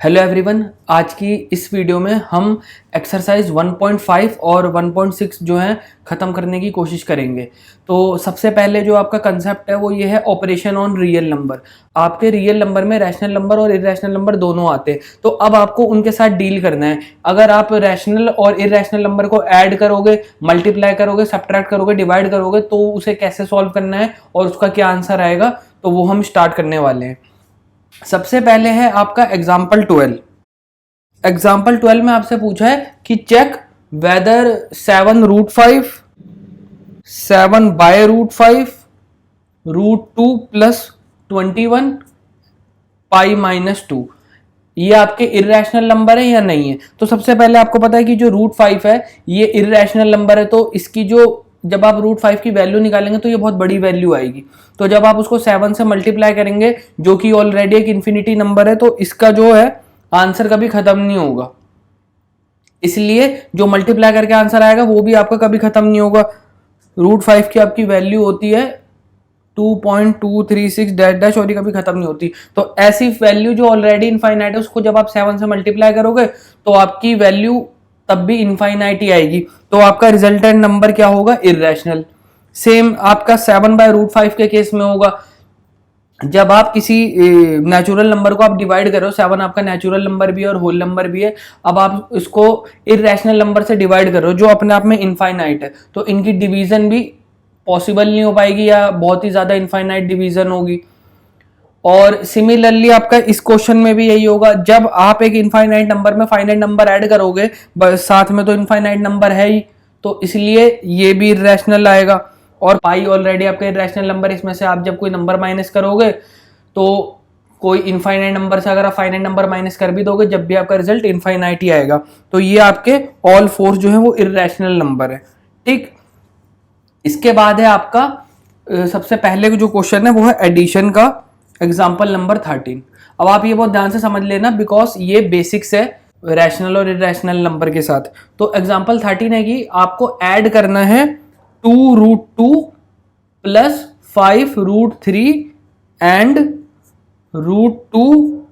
Hello everyone, आज की इस वीडियो में हम एक्सरसाइज 1.5 और 1.6 जो है ख़त्म करने की कोशिश करेंगे। तो सबसे पहले जो आपका कंसेप्ट है वो ये है ऑपरेशन ऑन रियल नंबर। आपके रियल नंबर में रैशनल नंबर और इरेशनल नंबर दोनों आते हैं, तो अब आपको उनके साथ डील करना है। अगर आप रैशनल और इरेशनल नंबर को ऐड करोगे, मल्टीप्लाई करोगे, सब्ट्रैक्ट करोगे, डिवाइड करोगे, तो उसे कैसे सॉल्व करना है और उसका क्या आंसर आएगा, तो वो हम स्टार्ट करने वाले हैं। सबसे पहले है आपका एग्जाम्पल 12। एग्जाम्पल 12 में आपसे पूछा है कि चेक वेदर 7√5, 7/√5, √2 प्लस 21 पाई -2 ये आपके इरेशनल नंबर है या नहीं है। तो सबसे पहले आपको पता है कि जो √5 है ये इरेशनल नंबर है, तो इसकी जो जब आप √5 की वैल्यू निकालेंगे तो ये बहुत बड़ी वैल्यू आएगी। तो जब आप उसको 7 से मल्टीप्लाई करेंगे, जो कि ऑलरेडी एक इन्फिनिटी नंबर है, तो इसका जो है आंसर कभी खत्म नहीं होगा। इसलिए जो मल्टीप्लाई करके आंसर आएगा वो भी आपका कभी खत्म नहीं होगा। √5 की आपकी वैल्यू होती है 2.236 डैश डैश, और ये कभी खत्म नहीं होती। तो ऐसी वैल्यू जो ऑलरेडी इनफाइनाइट है, उसको जब आप 7 से मल्टीप्लाई करोगे तो आपकी वैल्यू तब भी इनफाइनाइट ही आएगी। तो आपका रिजल्टेंट नंबर क्या होगा? इर्रेशनल। सेम आपका 7/√5 के केस में होगा। जब आप किसी नेचुरल नंबर को आप डिवाइड करो, 7 आपका नेचुरल नंबर भी है और होल नंबर भी है, अब आप इसको इरेशनल नंबर से डिवाइड करो जो अपने आप में इनफाइनाइट है, तो इनकी डिवीजन भी पॉसिबल नहीं हो पाएगी या बहुत ही ज्यादा इनफाइनाइट डिवीजन होगी। और सिमिलरली आपका इस क्वेश्चन में भी यही होगा। जब आप एक इनफाइनाइट नंबर में फाइनाइट नंबर ऐड करोगे, साथ में तो इनफाइनाइट नंबर है ही, तो इसलिए ये भी इरेशनल आएगा। और पाई ऑलरेडी आपका इरेशनल नंबर, इसमें से आप जब कोई नंबर माइनस करोगे तो कोई इनफाइनाइट नंबर से अगर आप फाइनाइट नंबर माइनस कर भी दोगे, जब भी आपका रिजल्ट इनफाइनाइट ही आएगा। तो ये आपके ऑल फोर जो है वो इरेशनल नंबर है। ठीक, इसके बाद है आपका सबसे पहले जो क्वेश्चन है वो है एडिशन का, एग्जाम्पल नंबर 13। अब आप ये बहुत ध्यान से समझ लेना, बिकॉज ये बेसिक्स है रैशनल और इरेशनल नंबर के साथ। तो एग्जाम्पल 13 है कि आपको ऐड करना है 2√2 प्लस 5√3 एंड √2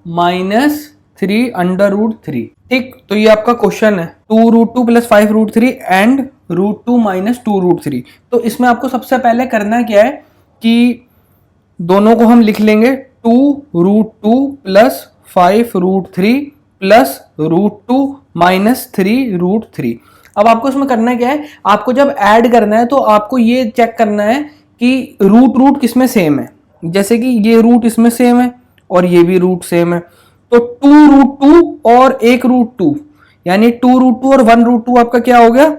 माइनस 3/√3। ठीक, तो ये आपका क्वेश्चन है 2√2 प्लस 5√3 एंड √2 माइनस 2√3। तो इसमें आपको सबसे पहले करना क्या है कि दोनों को हम लिख लेंगे 2√2 प्लस 5√3 प्लस √2 माइनस 3√3। अब आपको इसमें करना क्या है, आपको जब ऐड करना है तो आपको ये चेक करना है कि रूट किसमें सेम है। जैसे कि ये रूट इसमें सेम है और ये भी रूट सेम है, तो 2√2 और 1√2 यानी 2√2 और 1√2 आपका क्या हो गया?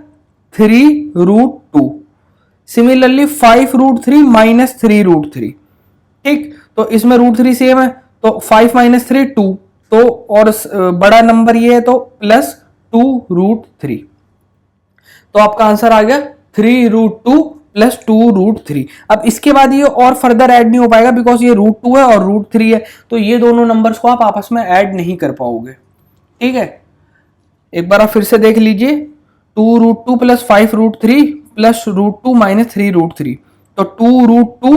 3√2। Similarly 5√3 minus 3√3। ठीक, तो इसमें √3 सेम है, तो 5 माइनस 3 2, तो और बड़ा नंबर ये है तो प्लस 2√3। तो आपका आंसर आ गया 3√2 प्लस 2√3। अब इसके बाद ये और फर्दर ऐड नहीं हो पाएगा, बिकॉज ये √2 है और √3 है, तो ये दोनों नंबर्स को आप आपस में ऐड नहीं कर पाओगे। ठीक है, एक बार आप फिर से देख लीजिए, 2√2 प्लस 5√3 प्लस √2 माइनस 3√3। तो 2√2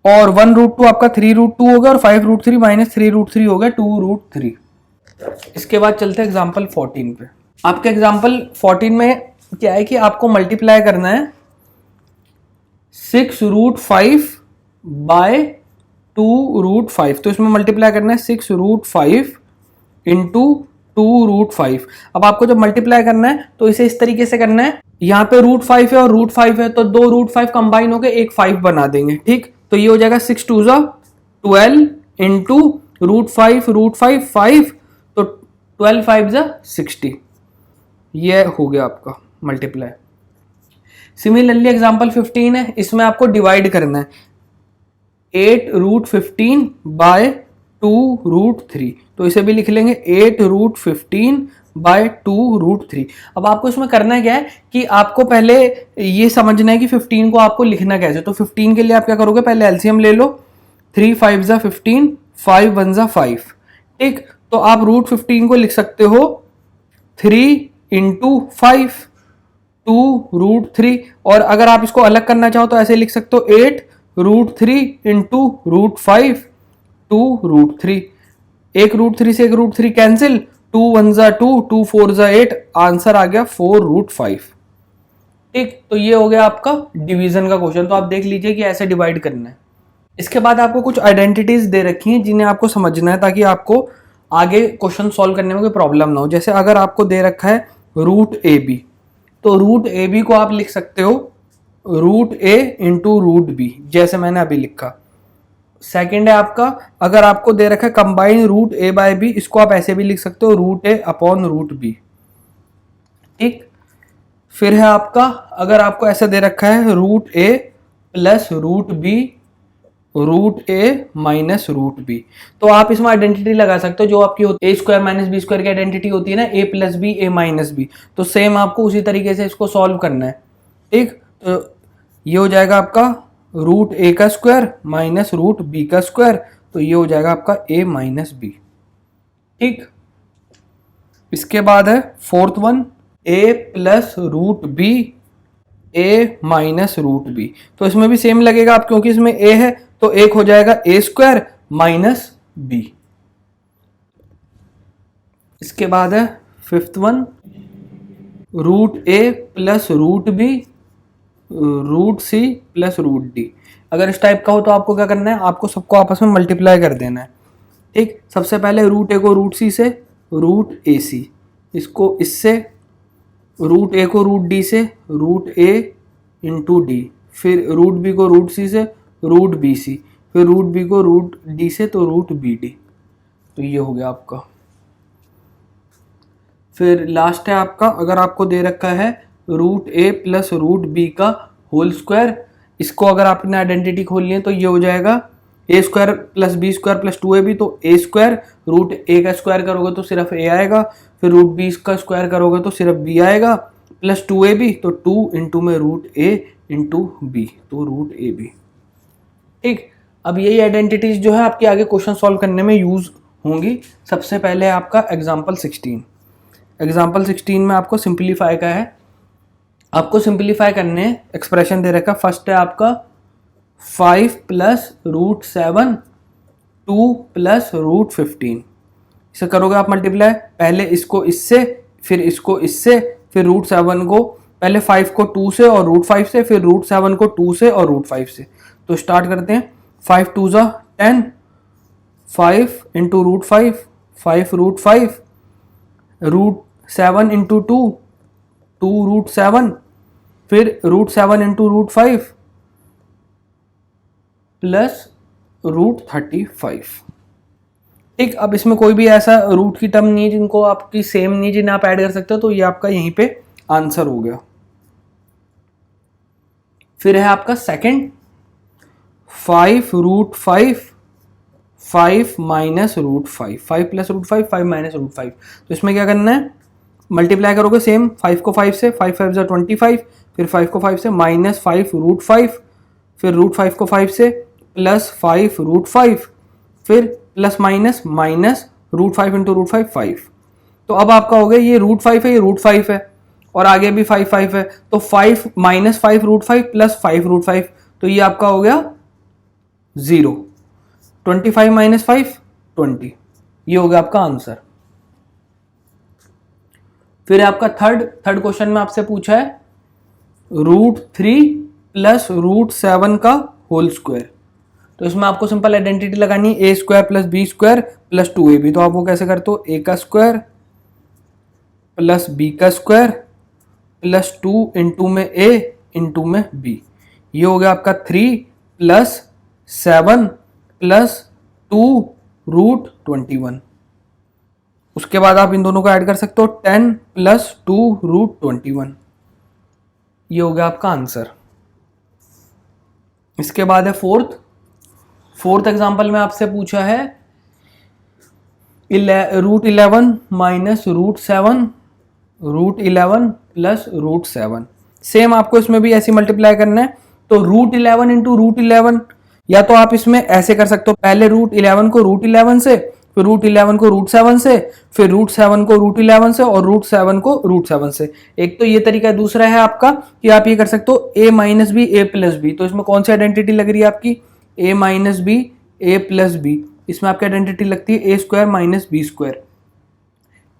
और 1√2 आपका 3√2 हो गया और 5√3 माइनस 3√3 हो गया 2√3। इसके बाद चलते हैं एग्जाम्पल 14 पे। आपके एग्जाम्पल 14 में क्या है कि आपको मल्टीप्लाई करना है 6√5 बाय 2√5। तो इसमें मल्टीप्लाई करना है 6√5 इंटू 2√5। अब आपको जब मल्टीप्लाई करना है तो इसे इस तरीके से करना है, यहाँ पे √5 है और √5 है, तो दो √5 कंबाइन होकर एक 5 बना देंगे। ठीक, तो ये हो जाएगा 6 2 12 इंटू √5 5, तो 12 5 60। ये हो गया आपका मल्टीप्लाई। सिमिलरली एग्जांपल 15 है, इसमें आपको डिवाइड करना है 8√15 बाय 2√3। तो इसे भी लिख लेंगे 8√15 बाय 2√3। अब आपको इसमें करना क्या है कि आपको पहले ये समझना है कि 15 को आपको लिखना कैसे। तो 15 के लिए आप क्या करोगे, पहले एलसीएम ले लो, 3 5 15, 5 1 5। ठीक, तो आप √15 को लिख सकते हो 3 इंटू 5 2√3, और अगर आप इसको अलग करना चाहो तो ऐसे लिख सकते हो 8√3 इंटू √5 2√3। एक रूट थ्री से एक रूट थ्री कैंसिल, 2 1 जा 2, 2 4 जा 8, आंसर आ गया 4√5। ठीक, तो ये हो गया आपका डिवीजन का क्वेश्चन। तो आप देख लीजिए कि ऐसे डिवाइड करना है। इसके बाद आपको कुछ आइडेंटिटीज दे रखी हैं जिन्हें आपको समझना है ताकि आपको आगे क्वेश्चन सॉल्व करने में कोई प्रॉब्लम ना हो। जैसे अगर आपको दे रखा है रूट ए बी, तो रूट ए बी को आप लिख सकते हो रूट ए इंटू रूट बी, जैसे मैंने अभी लिखा। सेकंड है आपका, अगर आपको दे रखा है कंबाइन रूट ए बाय बी, इसको आप ऐसे भी लिख सकते हो रूट ए अपॉन रूट बी। ठीक, फिर है आपका, अगर आपको ऐसा दे रखा है root A plus root B root A minus root B, तो आप इसमें आइडेंटिटी लगा सकते हो जो आपकी होती है A square minus B square की आइडेंटिटी होती है ना, ए plus b a minus b. तो सेम आपको उसी तरीके से इसको सॉल्व करना है। ठीक, तो ये हो जाएगा आपका रूट ए का स्क्वायर माइनस रूट बी का स्क्वायर, तो ये हो जाएगा आपका ए माइनस बी। ठीक, इसके बाद है fourth one, A plus root B a minus root B, तो इसमें भी सेम लगेगा आप, क्योंकि इसमें ए है तो एक हो जाएगा ए स्क्वायर माइनस बी। इसके बाद है fifth one, root A plus root B root C plus root D. अगर इस टाइप का हो तो आपको क्या करना है, आपको सबको आपस में मल्टीप्लाई कर देना है। ठीक, सबसे पहले रूट ए को रूट सी से रूट ए सी, इसको इससे रूट ए को रूट डी से रूट ए इंटू डी, फिर रूट बी को रूट सी से रूट बी सी, फिर रूट बी को रूट डी से तो रूट बी डी। तो ये हो गया आपका। फिर लास्ट है आपका, अगर आपको दे रखा है root A plus root B का होल स्क्वायर, इसको अगर आपने आइडेंटिटी खोलनी है तो ये हो जाएगा A square plus B square plus 2ab, तो ए स्क्वायर रूट ए का स्क्वायर करोगे तो सिर्फ ए आएगा, फिर रूट बी का स्क्वायर करोगे तो सिर्फ बी आएगा, प्लस 2ab, तो 2 इंटू में रूट ए इंटू बी, तो रूट ए बी। ठीक, अब यही आइडेंटिटीज जो है आपकी आगे क्वेश्चन सॉल्व करने में यूज होंगी। सबसे पहले है आपका एग्जाम्पल 16। एग्जाम्पल 16 में आपको सिंप्लीफाई का है, आपको सिंप्लीफाई करने एक्सप्रेशन दे रखा। फर्स्ट है आपका 5 प्लस रूट 7 2 प्लस रूट 15, इसे करोगे आप मल्टीप्लाई, पहले इसको इससे फिर इसको इससे, फिर रूट 7 को पहले 5 को 2 से और रूट 5 से, फिर रूट 7 को 2 से और रूट 5 से। तो स्टार्ट करते हैं, 5 2 जा 10, 5 into root 5 5 root 5, root 7 into 2 2 root 7, फिर root 7 into root 5 plus root 35। ठीक, अब इसमें कोई भी ऐसा रूट की टर्म नहीं है जिनको आपकी सेम नहीं जिन्हें आप ऐड कर सकते हो, तो ये आपका यहीं पे आंसर हो गया। फिर है आपका second 5 root 5 5 minus root 5, 5 plus root 5 5 minus root 5। तो इसमें क्या करना है, मल्टीप्लाई करोगे सेम, 5 को 5 से, 5 5 जा 25, फिर 5 को 5 से माइनस 5 रूट 5, फिर रूट 5 को 5 से प्लस 5 रूट 5, फिर plus minus minus root 5 into root 5 5। तो अब आपका हो गया ये रूट 5 है, ये रूट 5 है और आगे भी 5 5 है, तो 5 माइनस 5 रूट 5 प्लस 5 रूट 5, तो ये आपका हो गया 0। 25 माइनस 5 20, ये हो गया आपका आंसर। फिर आपका थर्ड क्वेश्चन में आपसे पूछा है रूट 3 प्लस रूट 7 का होल स्क्वायर। तो इसमें आपको सिंपल आइडेंटिटी लगानी है, A square plus B square plus 2ab। तो आप वो कैसे करते हो, ए का स्क्वायर प्लस बी का स्क्वायर प्लस 2 इंटू में ए इंटू में बी, ये हो गया आपका 3 प्लस 7 प्लस 2 रूट 21। उसके बाद आप इन दोनों को ऐड कर सकते हो, 10 प्लस 2 रूट 21, ये हो गया आपका आंसर। इसके बाद है फोर्थ एग्जाम्पल में आपसे पूछा है root 11 minus root 7 root 11 plus root 7। Same आपको इसमें भी ऐसे मल्टीप्लाई करना है, तो रूट 11 इंटू रूट 11, या तो आप इसमें ऐसे कर सकते हो, पहले रूट 11 को रूट 11 से, फिर रूट 11 को रूट 7 से, फिर रूट 7 को रूट 11 से और रूट 7 को रूट 7 से। एक तो ये तरीका है, दूसरा है आपका कि आप ये कर सकते हो a minus B A plus B. तो इसमें कौन सी आइडेंटिटी लग रही है आपकी, a minus B A plus B, इसमें आपकी आइडेंटिटी लगती है A square minus B square,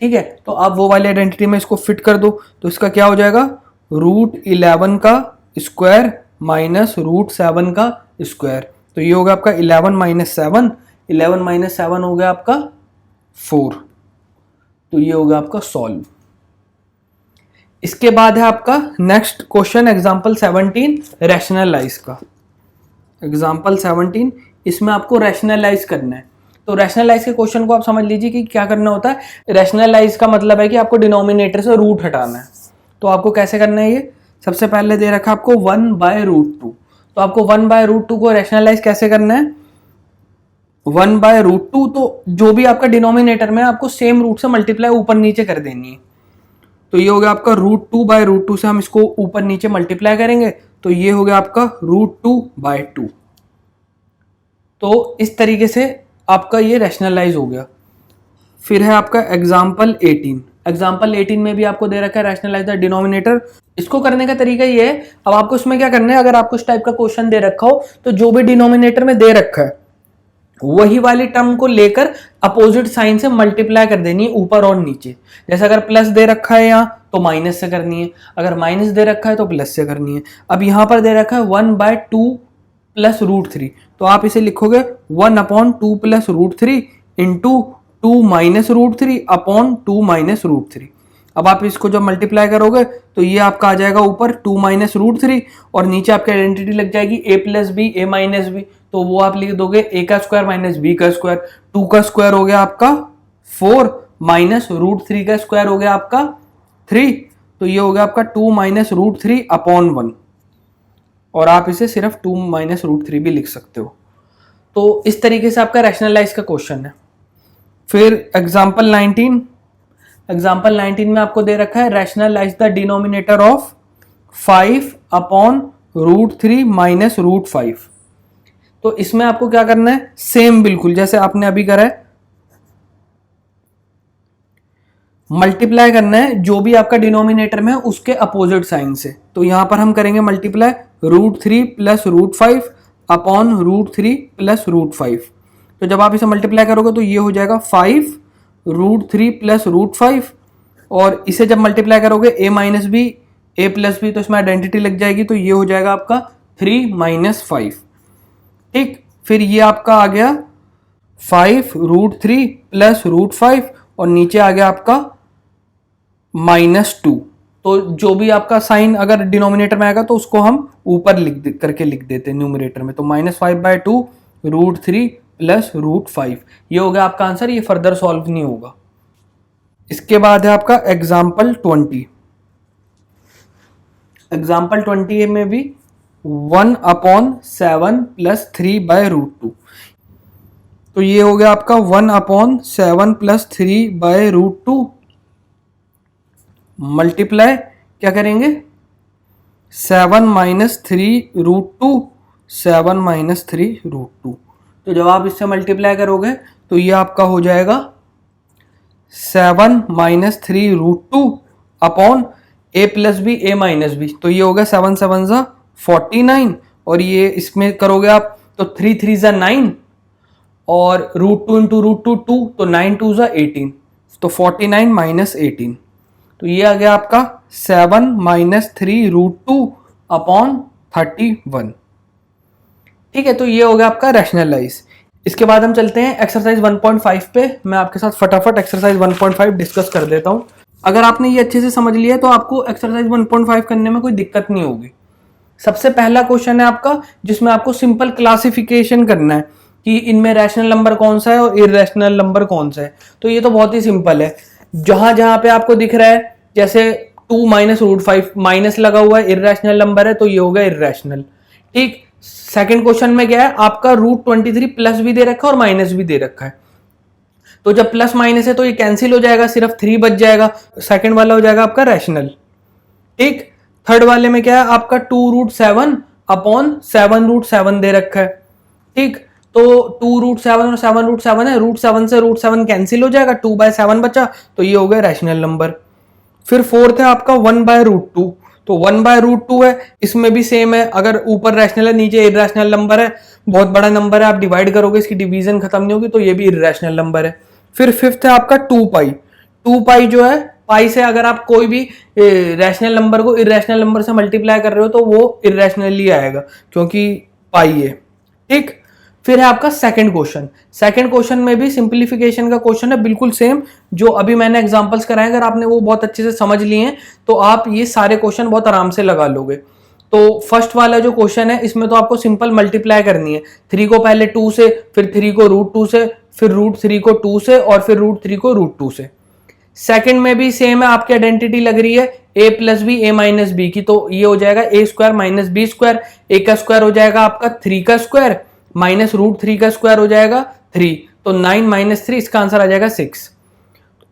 ठीक है। तो आप वो वाली आइडेंटिटी में इसको फिट कर दो, तो इसका क्या हो जाएगा, √11 का स्क्वायर माइनस √7 का स्क्वायर। तो ये हो गया आपका 11 माइनस 7, 11 माइनस 7 हो गया आपका 4। तो ये हो गया आपका सॉल्व। इसके बाद है आपका नेक्स्ट क्वेश्चन एग्जांपल 17 रैशनलाइज का। एग्जांपल 17 इसमें आपको रैशनलाइज करना है। तो रैशनलाइज के क्वेश्चन को आप समझ लीजिए कि क्या करना होता है। रैशनलाइज का मतलब है कि आपको डिनोमिनेटर से रूट हटाना है। तो आपको कैसे करना है, ये सबसे पहले दे रखा आपको 1/√2। तो आपको 1/√2 को रैशनलाइज कैसे करना है, 1/√2 तो जो भी आपका डिनोमिनेटर में आपको सेम रूट से मल्टीप्लाई ऊपर नीचे कर देनी है। तो ये हो गया आपका √2/√2 से हम इसको ऊपर नीचे मल्टीप्लाई करेंगे, तो ये हो गया आपका √2/2। तो इस तरीके से आपका ये रैशनलाइज हो गया। फिर है आपका एग्जाम्पल 18। एग्जाम्पल 18 में भी आपको दे रखा है रैशनलाइज द डिनोमिनेटर। इसको करने का तरीका ये है, अब आपको इसमें क्या करना है, अगर आपको इस टाइप का क्वेश्चन दे रखा हो तो जो भी डिनोमिनेटर में दे रखा है वही वाली टर्म को लेकर अपोजिट साइन से मल्टीप्लाई कर देनी है ऊपर और नीचे। जैसे अगर प्लस दे रखा है यहाँ तो माइनस से करनी है, अगर माइनस दे रखा है तो प्लस से करनी है। अब यहां पर दे रखा है 1/2 प्लस √3, तो आप इसे लिखोगे 1/2 plus √3 into 2 minus √3 upon 2 minus √3। अब आप इसको जब मल्टीप्लाई करोगे तो ये आपका आ जाएगा ऊपर 2 माइनस √3 और नीचे आपकी आइडेंटिटी लग जाएगी a plus b a minus b. तो वो आप लिख दोगे a का स्क्वायर माइनस b का स्क्वायर। 2 का स्क्वायर हो गया आपका 4 माइनस √3 का स्क्वायर हो गया आपका 3। तो ये हो गया आपका 2 माइनस √3 अपॉन 1, और आप इसे सिर्फ 2 माइनस √3 भी लिख सकते हो। तो इस तरीके से आपका रैशनलाइज का क्वेश्चन है। फिर एग्जाम्पल 19। एग्जाम्पल 19 में आपको दे रखा है rationalise the denominator of 5 upon √3 minus √5। तो इसमें आपको क्या करना है, सेम बिल्कुल जैसे आपने अभी करा है, मल्टीप्लाई करना है जो भी आपका डिनोमिनेटर में है उसके अपोजिट साइन से। तो यहां पर हम करेंगे मल्टीप्लाई √3 प्लस √5 अपॉन √3 प्लस √5। तो जब आप इसे मल्टीप्लाई करोगे तो ये हो जाएगा 5 √3 प्लस √5, और इसे जब मल्टीप्लाई करोगे a minus B A plus B, तो इसमें आइडेंटिटी लग जाएगी, तो ये हो जाएगा आपका 3 माइनस 5। ठीक, फिर ये आपका आ गया 5 √3 प्लस √5 और नीचे आ गया आपका -2। तो जो भी आपका साइन अगर डिनोमिनेटर में आएगा तो उसको हम ऊपर करके लिख देते हैं न्यूमरेटर में। तो -5/2 √3 प्लस √5, ये हो गया आपका आंसर। ये फर्दर सॉल्व नहीं होगा। इसके बाद है आपका एग्जाम्पल 20। एग्जाम्पल 20 में भी 1/7 प्लस 3/√2। तो ये हो गया आपका 1/7 प्लस 3/√2 मल्टीप्लाई क्या करेंगे 7 माइनस 3√2, 7 माइनस 3√2। तो जब आप इससे मल्टीप्लाई करोगे तो ये आपका हो जाएगा 7 minus 3√2 upon a plus b a minus b. तो ये हो गया 7 7 ज़ा 49, और ये इसमें करोगे आप तो 3 3 ज़ा 9 और √2 इंटू √2 2, तो 9 2 ज़ा 18, तो 49 माइनस 18। तो ये आ गया आपका 7 माइनस 3√2 अपॉन 31। ठीक है, तो ये हो गया आपका रैशनलाइज। इसके बाद हम चलते हैं एक्सरसाइज 1.5 पे। मैं आपके साथ फटाफट एक्सरसाइज 1.5 डिस्कस कर देता हूं। अगर आपने ये अच्छे से समझ लिया तो आपको एक्सरसाइज 1.5 करने में कोई दिक्कत नहीं होगी। सबसे पहला क्वेश्चन है आपका जिसमें आपको सिंपल क्लासिफिकेशन करना है कि इनमें रैशनल नंबर कौन सा है और इरेशनल नंबर कौन सा है। तो ये तो बहुत ही सिंपल है। जहां जहां पे आपको दिख रहा है जैसे 2 माइनस √5 माइनस लगा हुआ है, इरेशनल नंबर है, तो ये होगा इरेशनल। ठीक, सेकंड क्वेश्चन में क्या है आपका √23 प्लस भी दे रखा है और माइनस भी दे रखा है। तो जब प्लस माइनस है तो ये कैंसिल हो जाएगा, सिर्फ 3 बच जाएगा। सेकंड वाला हो जाएगा आपका रैशनल। ठीक, थर्ड वाले में क्या है आपका 2√7 अपॉन 7√7 दे रखा है। ठीक, तो 2√7 और 7√7 है, √7 से √7 कैंसिल हो जाएगा, 2/7 बचा, तो ये हो गया रैशनल नंबर। फिर फोर्थ है आपका 1/√2। तो 1/√2 है, इसमें भी सेम है, अगर ऊपर रैशनल है नीचे इरेशनल नंबर है, बहुत बड़ा नंबर है, आप डिवाइड करोगे इसकी डिवीजन खत्म नहीं होगी, तो ये भी इर्रेशनल नंबर है। फिर फिफ्थ है आपका 2 पाई। 2 पाई जो है, पाई से अगर आप कोई भी रैशनल नंबर को इर्रेशनल नंबर से मल्टीप्लाई कर रहे हो तो वो इर्रेशनली आएगा क्योंकि पाई है, ठीक। फिर है आपका सेकंड क्वेश्चन। सेकंड क्वेश्चन में भी सिंप्लीफिकेशन का क्वेश्चन है, बिल्कुल सेम जो अभी मैंने एग्जांपल्स कराए। अगर आपने वो बहुत अच्छे से समझ लिए हैं तो आप ये सारे क्वेश्चन बहुत आराम से लगा लोगे। तो फर्स्ट वाला जो क्वेश्चन है इसमें तो आपको सिंपल मल्टीप्लाई करनी है। 3 को पहले 2 से, फिर 3 को √2 से, फिर √3 को 2 से, और फिर √3 को √2 से। सेकंड में भी सेम है, आपकी आइडेंटिटी लग रही है a plus b a minus b की, तो ये हो जाएगा a square minus B square. a का स्क्वायर हो जाएगा आपका 3 का स्क्वायर, माइनस √3 का स्क्वायर हो जाएगा 3, तो 9 माइनस 3, इसका आंसर आ जाएगा 6।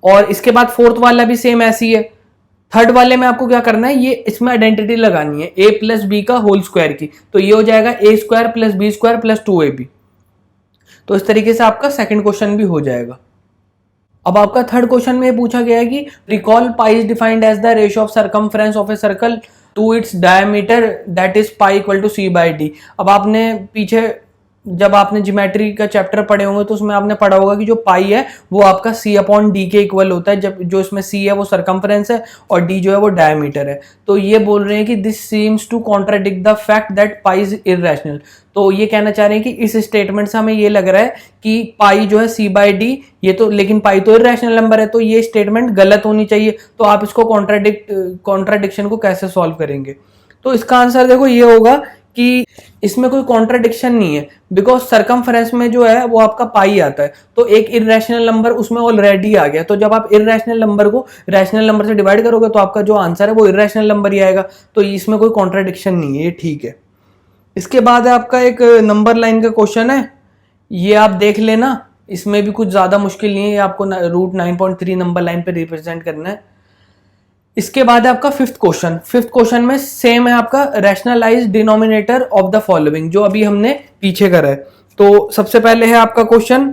और इसके बाद फोर्थ वाला भी सेम ऐसी है। थर्ड वाले में आपको क्या करना है, ये इसमें आइडेंटिटी लगानी है a प्लस बी का होल स्क्वायर की, तो ये हो जाएगा a square plus B square plus 2ab। तो इस तरीके से आपका सेकंड क्वेश्चन भी हो जाएगा। अब आपका थर्ड क्वेश्चन में पूछा गया है कि recall pi is defined as the ratio of circumference of a circle to its diameter that is pi equal to c/d। अब आपने पीछे जब आपने ज्योमेट्री का चैप्टर पढ़े होंगे तो उसमें आपने पढ़ा होगा कि जो पाई है वो आपका c/d के इक्वल होता है, जब जो इसमें c है वो सर्कमफ्रेंस है और d जो है वो डायमीटर है। तो ये बोल रहे हैं कि this seems to contradict the fact that pi is irrational. तो ये कहना चाह रहे हैं कि इस स्टेटमेंट से हमें ये लग रहा है कि पाई जो है c/d, ये तो, लेकिन पाई तो इररेशनल नंबर है, तो ये स्टेटमेंट गलत होनी चाहिए। तो आप इसको कॉन्ट्राडिक्शन को कैसे सॉल्व करेंगे? तो इसका आंसर देखो ये होगा कि इसमें कोई कॉन्ट्राडिक्शन नहीं है, बिकॉज सर्कमफ्रेंस में जो है वो आपका पाई आता है, तो एक इररेशनल नंबर उसमें ऑलरेडी आ गया। तो जब आप इररेशनल नंबर को रैशनल नंबर से डिवाइड करोगे तो आपका जो आंसर है वो इररेशनल नंबर ही आएगा। तो इसमें कोई कॉन्ट्राडिक्शन नहीं है, ये ठीक है। इसके बाद आपका एक नंबर लाइन का क्वेश्चन है, ये आप देख लेना, इसमें भी कुछ ज्यादा मुश्किल नहीं है, आपको √9.3 नंबर लाइन पे रिप्रेजेंट करना है। इसके बाद है आपका फिफ्थ क्वेश्चन। फिफ्थ क्वेश्चन में सेम है आपका rationalise denominator of the following, जो अभी हमने पीछे करा है। तो सबसे पहले है आपका क्वेश्चन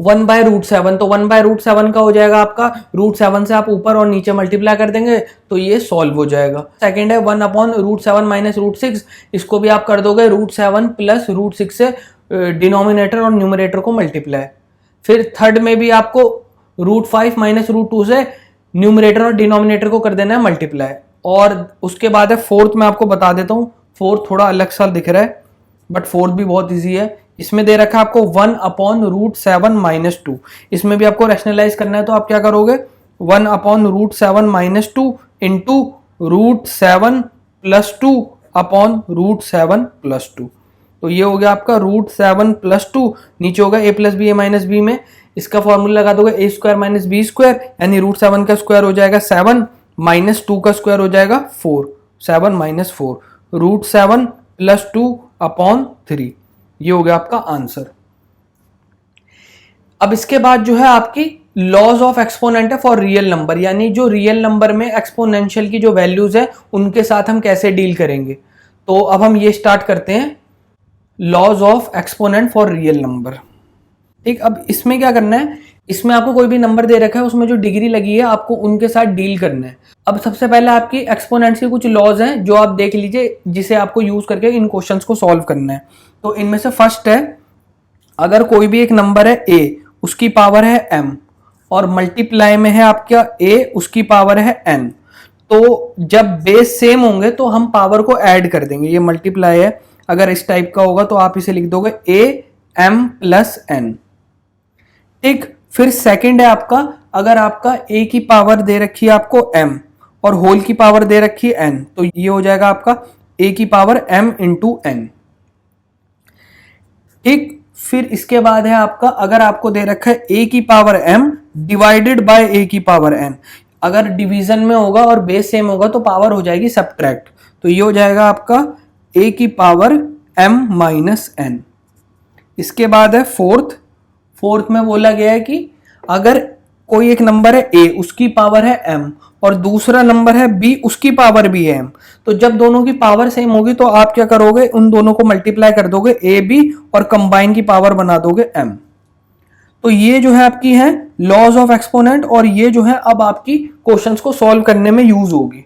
1/√7। तो 1/√7 का हो जाएगा आपका, √7 से आप ऊपर और नीचे मल्टीप्लाई कर देंगे तो ये सॉल्व हो जाएगा। सेकंड है 1/√7 माइनस √6, इसको भी आप कर दोगे √7 प्लस √6 से डिनोमिनेटर और न्यूमरेटर को मल्टीप्लाई। फिर थर्ड में भी आपको √5 माइनस √2 से न्यूमरेटर और डिनोमिनेटर को कर देना है मल्टीप्लाई। और उसके बाद है फोर्थ, में आपको बता देता हूँ, फोर्थ थोड़ा अलग सा दिख रहा है बट फोर्थ भी बहुत इजी है। इसमें दे रखा है आपको 1/√7 माइनस 2, इसमें भी आपको रैशनलाइज करना है। तो आप क्या करोगे, 1/√7 minus 2 into √7 plus 2 upon √7 plus 2। तो ये हो गया आपका √7 प्लस 2, नीचे होगा a plus b a minus b में, इसका फॉर्मूला लगा दोगे a square minus B square, यानी √7 का स्क्वायर हो जाएगा 7 माइनस 2 का स्क्वायर हो जाएगा 4, 7 माइनस 4, √7 प्लस 2 अपॉन 3। ये हो गया आपका आंसर। अब इसके बाद जो है आपकी लॉज ऑफ एक्सपोनेंट है फॉर रियल नंबर, यानी जो रियल नंबर में एक्सपोनेंशियल की जो वैल्यूज है उनके साथ हम कैसे डील करेंगे। तो अब हम ये स्टार्ट करते हैं, laws of exponent for real number. ठीक, अब इसमें क्या करना है, इसमें आपको कोई भी नंबर दे रखा है उसमें जो डिग्री लगी है आपको उनके साथ डील करना है। अब सबसे पहले आपकी एक्सपोनेंट्स के कुछ लॉज हैं जो आप देख लीजिए, जिसे आपको यूज करके इन क्वेश्चंस को सॉल्व करना है। तो इनमें से फर्स्ट है, अगर कोई भी एक नंबर है a, उसकी पावर है m और मल्टीप्लाई में है आपका a, उसकी पावर है n, तो जब बेस सेम होंगे तो हम पावर को ऐड कर देंगे। ये मल्टीप्लाई है, अगर इस टाइप का होगा तो आप इसे लिख दोगे a m प्लस n। ठीक, फिर सेकंड है आपका, अगर आपका a की पावर दे रखी है आपको m और होल की पावर दे रखी है n, तो ये हो जाएगा आपका a की पावर m इंटू n। ठीक, फिर इसके बाद है आपका, अगर आपको दे रखा है a की power m divided by a की पावर n, अगर डिवीजन में होगा और बेस सेम होगा तो पावर हो जाएगी सबट्रैक्ट, तो ये हो जाएगा आपका a की पावर m माइनस n। इसके बाद है फोर्थ में बोला गया है कि अगर कोई एक नंबर है a, उसकी पावर है m और दूसरा नंबर है b, उसकी पावर भी है m, तो जब दोनों की पावर सेम होगी तो आप क्या करोगे, उन दोनों को मल्टीप्लाई कर दोगे a b और कंबाइन की पावर बना दोगे m। तो ये जो है आपकी है लॉज ऑफ एक्सपोनेंट, और ये जो है अब आपकी क्वेश्चंस को सॉल्व करने में यूज होगी।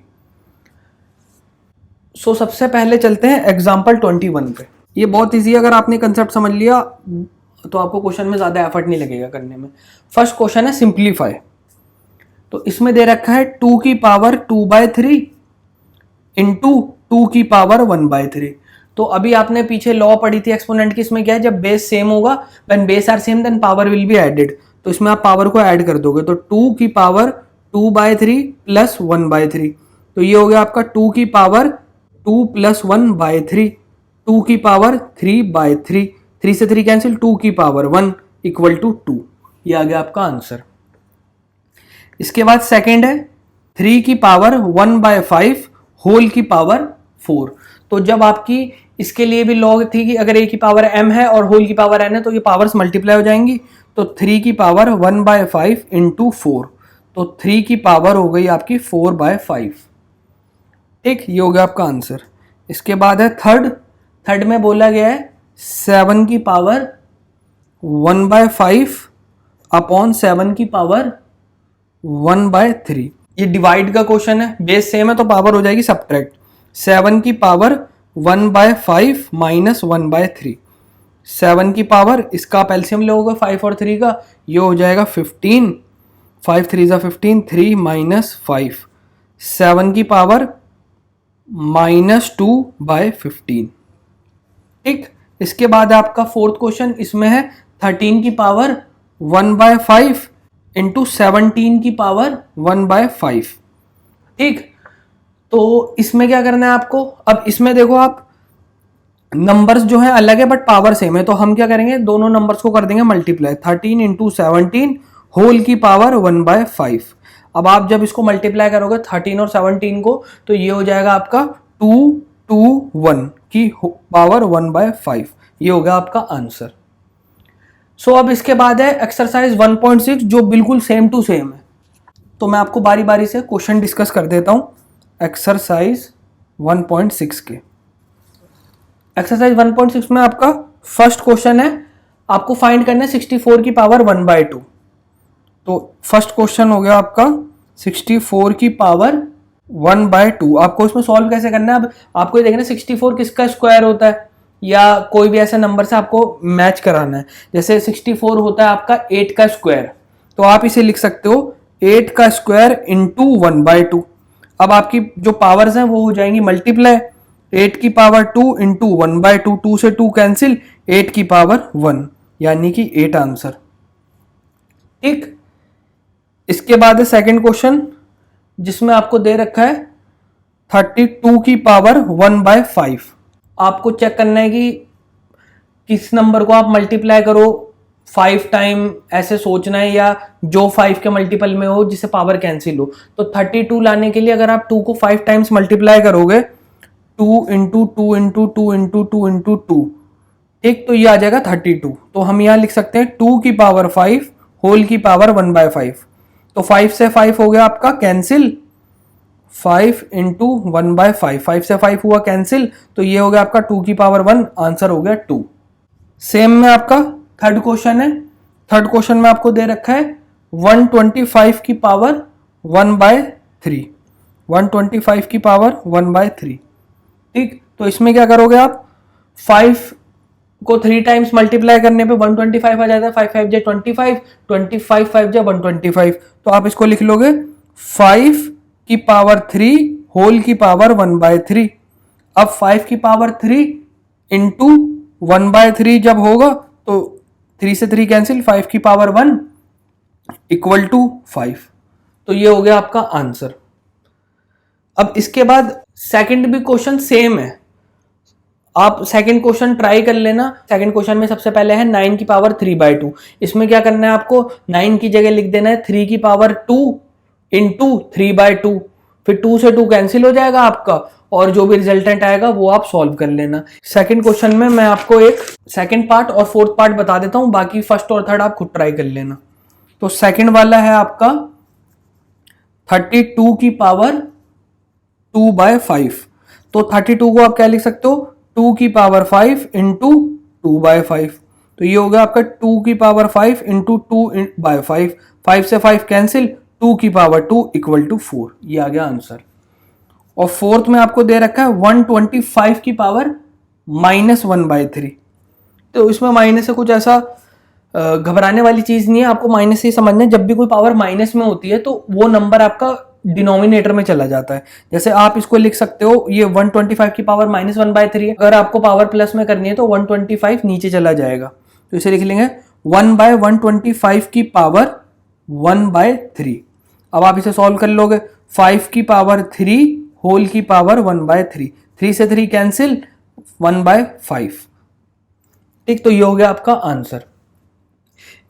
सो सबसे पहले चलते हैं एग्जांपल 21 पे। ये बहुत ईजी है, अगर आपने कंसेप्ट समझ लिया तो आपको क्वेश्चन में ज़्यादा एफर्ट नहीं लगेगा करने में। फर्स्ट क्वेश्चन है सिंप्लीफाई। तो इसमें दे रखा है 2 की पावर 2/3 इंटू 2 की पावर 1/3। तो अभी आपने पीछे लॉ पढ़ी थी एक्सपोनेंट की, इसमें क्या है, जब बेस सेम होगा, when base are same then power will be added. तो इसमें आप पावर को ऐड कर दोगे, तो 2 की पावर 2/3 प्लस 1/3। तो ये हो गया आपका 2 की पावर 2 प्लस 1/3, 2 की पावर 3/3, 3 से 3 कैंसिल, 2 की पावर 1 इक्वल टू 2। ये आ गया आपका आंसर। इसके बाद सेकेंड है 3 की पावर 1/5 होल की पावर 4। तो जब आपकी इसके लिए भी लॉ थी कि अगर a की पावर m है और होल की पावर n है तो ये पावर्स मल्टीप्लाई हो जाएंगी। तो 3 की पावर 1/5 इंटू 4, तो 3 की पावर हो गई आपकी 4/5। ठीक, ये हो गया आपका आंसर। इसके बाद है थर्ड में बोला गया है 7 की पावर 1/5 अपॉन 7 की पावर 1/3। ये डिवाइड का क्वेश्चन है, बेस सेम है तो पावर हो जाएगी सब्ट्रैक्ट। 7 की पावर 1/5 माइनस 1/3, 7 की पावर, इसका आप एलसीएम लोगे 5 और 3 का, ये हो जाएगा 15, 5 3 जा 15, 3 माइनस 5, 7 की पावर -2/15। ठीक, इसके बाद आपका फोर्थ क्वेश्चन, इसमें है 13 की पावर 1/5 इंटू 17 की पावर 1/5। ठीक, तो इसमें क्या करना है आपको, अब इसमें देखो आप नंबर्स जो है अलग है बट पावर सेम है, तो हम क्या करेंगे, दोनों नंबर्स को कर देंगे मल्टीप्लाई, 13 इंटू 17 होल की पावर 1/5। अब आप जब इसको मल्टीप्लाई करोगे 13 और 17 को, तो ये हो जाएगा आपका 221 की पावर 1/5। ये होगा आपका आंसर। सो अब इसके बाद है एक्सरसाइज 1.6 जो बिल्कुल सेम टू सेम है। तो मैं आपको बारी बारी से क्वेश्चन डिस्कस कर देता हूं एक्सरसाइज 1.6 के। एक्सरसाइज 1.6 में आपका फर्स्ट क्वेश्चन है, आपको फाइंड करना है 64 की पावर 1/2। तो फर्स्ट क्वेश्चन हो गया आपका 64 की पावर 1/2। आपको इसमें सॉल्व कैसे करना है, अब आपको ये देखना है 64 किसका स्क्वायर होता है या कोई भी ऐसे नंबर से आपको मैच कराना है। जैसे 64 होता है आपका 8 का स्क्वायर, तो आप इसे लिख सकते हो 8 का स्क्वायर इंटू 1/2। अब आपकी जो पावर्स हैं वो हो जाएंगी मल्टीप्लाई, 8 की पावर 2 इंटू 1/2, 2 से 2 कैंसिल, 8 की पावर 1 यानी कि 8 आंसर। ठीक, इसके बाद है सेकंड क्वेश्चन जिसमें आपको दे रखा है 32 की पावर 1/5। आपको चेक करना है कि किस नंबर को आप मल्टीप्लाई करो 5 टाइम, ऐसे सोचना है, या जो 5 के मल्टीपल में हो जिससे पावर कैंसिल हो। तो 32 लाने के लिए अगर आप 2 को 5 टाइम्स मल्टीप्लाई करोगे, 2 इंटू 2 इंटू 2 इंटू 2 इंटू 2, ठीक, तो ये आ जाएगा 32। तो हम यहां लिख सकते हैं 2 की पावर 5 होल की पावर 1/5। तो 5 से 5 हो गया आपका कैंसिल, 5 इंटू 1/5, 5 से 5 हुआ कैंसिल, तो ये हो गया आपका 2 की पावर 1, आंसर हो गया 2। सेम में आपका थर्ड क्वेश्चन है, थर्ड क्वेश्चन में आपको दे रखा है 125 की पावर 1/3, 125 की पावर 1/3। ठीक, तो इसमें क्या करोगे आप, 5 को 3 टाइम्स मल्टीप्लाई करने पे 125 आ जाता है, 5 5 जा 25, 25 5 जा 125। तो आप इसको लिख लोगे 5 की पावर 3 होल की पावर 1/3। अब 5 की पावर 3 इंटू 1/3 जब होगा तो 3 से 3 कैंसिल, 5 की पावर 1 इक्वल टू 5। तो ये हो गया आपका आंसर। अब इसके बाद सेकंड भी क्वेश्चन सेम है, आप सेकंड क्वेश्चन ट्राई कर लेना। सेकंड क्वेश्चन में सबसे पहले है 9 की पावर 3/2। इसमें क्या करना है आपको, 9 की जगह लिख देना है 3 की पावर 2 इंटू 3/2, फिर 2 से 2 कैंसिल हो जाएगा आपका, और जो भी रिजल्टेंट आएगा वो आप सॉल्व कर लेना। सेकंड क्वेश्चन में मैं आपको एक सेकंड पार्ट और फोर्थ पार्ट बता देता हूं, बाकी फर्स्ट और थर्ड आप खुद ट्राई कर लेना। तो सेकंड वाला है आपका 32 की पावर 2/5। तो 32 को आप क्या लिख सकते हो, 2 की पावर 5 इंटू 2/5। तो ये हो गया आपका 2 की पावर 5 इंटू 2/5, 5 से 5 कैंसिल, 2 की पावर 2 इक्वल टू 4। ये आ गया आंसर। और फोर्थ में आपको दे रखा है 125 की पावर -1/3। तो इसमें माइनस से कुछ ऐसा घबराने वाली चीज नहीं है, आपको माइनस से समझना है। जब भी कोई पावर माइनस में होती है तो वो नंबर आपका डिनोमिनेटर में चला जाता है। जैसे आप इसको लिख सकते हो, ये 125 की पावर -1/3 है, अगर आपको पावर प्लस में करनी है तो 125 नीचे चला जाएगा, तो इसे लिख लेंगे 1/125 की पावर 1/3। अब आप इसे सॉल्व कर लोगे, 5 की पावर 3 होल की पावर 1/3, 3 से 3 कैंसिल, 1/5। ठीक, तो ये हो गया आपका आंसर।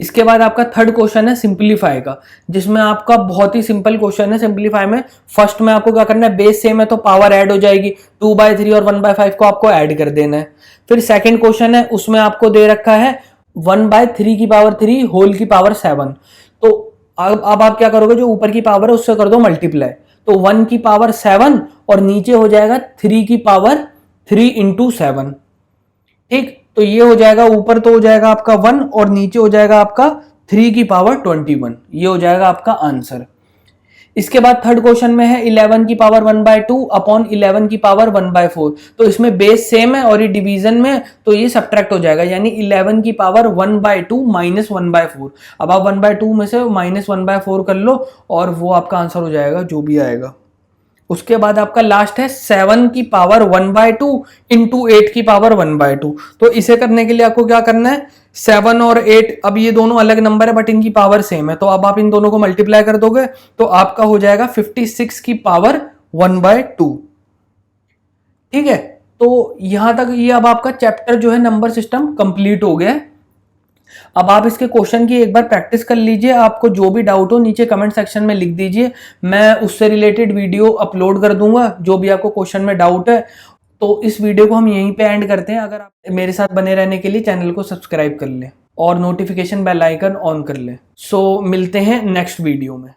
इसके बाद आपका थर्ड क्वेश्चन है सिंपलीफाई का, जिसमें आपका बहुत ही सिंपल क्वेश्चन है। सिंपलीफाई में फर्स्ट में आपको क्या करना है, बेस सेम है तो पावर ऐड हो जाएगी, 2/3 और 1/5 को आपको ऐड कर देना है। फिर सेकंड क्वेश्चन है, उसमें आपको दे रखा है 1/3 की पावर 3 होल की पावर 7। तो अब आप क्या करोगे, जो ऊपर की पावर है उससे कर दो मल्टीप्लाई, तो 1 की पावर 7 और नीचे हो जाएगा 3 की पावर 3 इंटू 7। ठीक, तो ये हो जाएगा, ऊपर तो हो जाएगा आपका 1 और नीचे हो जाएगा आपका 3 की पावर 21। ये हो जाएगा आपका आंसर। इसके बाद थर्ड क्वेश्चन में है 11 की पावर 1/2 अपॉन 11 की पावर 1/4। तो इसमें बेस सेम है और ये डिवीजन में, तो ये सब्ट्रैक्ट हो जाएगा, यानी 11 की पावर 1/2 माइनस 1/4। अब आप 1/2 में से -1/4 कर लो और वो आपका आंसर हो जाएगा जो भी आएगा। उसके बाद आपका लास्ट है 7 की पावर 1/2 इंटू 8 की पावर 1/2। तो इसे करने के लिए आपको क्या करना है, 7 और 8, अब ये दोनों अलग नंबर है बट इनकी पावर सेम है, तो अब आप इन दोनों को मल्टीप्लाई कर दोगे तो आपका हो जाएगा 56 की पावर 1/2। ठीक है, तो यहां तक ये अब आपका चैप्टर जो है नंबर सिस्टम कंप्लीट हो गया है। अब आप इसके क्वेश्चन की एक बार प्रैक्टिस कर लीजिए, आपको जो भी डाउट हो नीचे कमेंट सेक्शन में लिख दीजिए, मैं उससे रिलेटेड वीडियो अपलोड कर दूंगा जो भी आपको क्वेश्चन में डाउट है। तो इस वीडियो को हम यहीं पे एंड करते हैं। अगर आप मेरे साथ बने रहने के लिए चैनल को सब्सक्राइब कर लें और नोटिफिकेशन बेल आइकन ऑन कर लें। सो मिलते हैं नेक्स्ट वीडियो में।